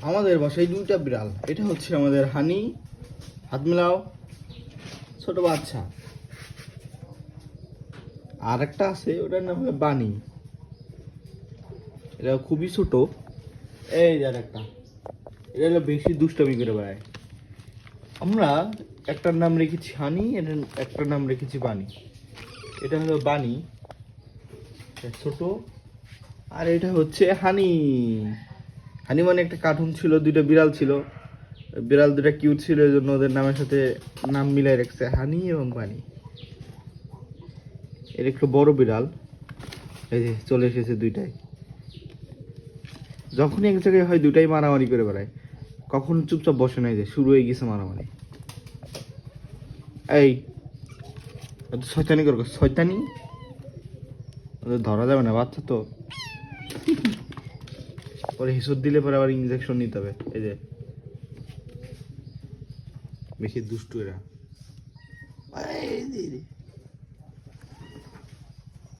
আমাদের বাসায় দুইটা বিড়াল, এটা হচ্ছে আমাদের হানি, হাত মেলাও, ছোট বাচ্চা। আর একটা আছে, ওটার নাম হলো বানি, এটা খুবই ছোট। এই যে আর একটা, এটা হলো বেশি দুষ্টামি করে বেড়ায়। আমরা একটার নাম রেখেছি হানি, একটার নাম রেখেছি বানি। এটা হলো বানি, এটা ছোট, আর এটা হচ্ছে হানি। হানি মানে একটা কার্টুন ছিল, দুইটা বিড়াল ছিল, বিড়াল দুটা কিউট ছিল, এই জন্য ওদের নামের সাথে নাম মিলাই রাখছে হানি এবং বানি। এর একটু বড় বিড়াল, এই যে চলে এসেছে দুইটাই। যখনই এক জায়গায় হয় দুটাই মারামারি করে বেড়ায়, কখন চুপচাপ বসে নাই, যে শুরু হয়ে গেছে মারামারি। এই শয়তানি করো, শয়তানি, ওদের ধরা যাবে না, বাচ্চা তো। পরে হিসুর দিলে পরে আবার ইঞ্জেকশন নিতে হবে। এই যে বেশি দুষ্টু এরা।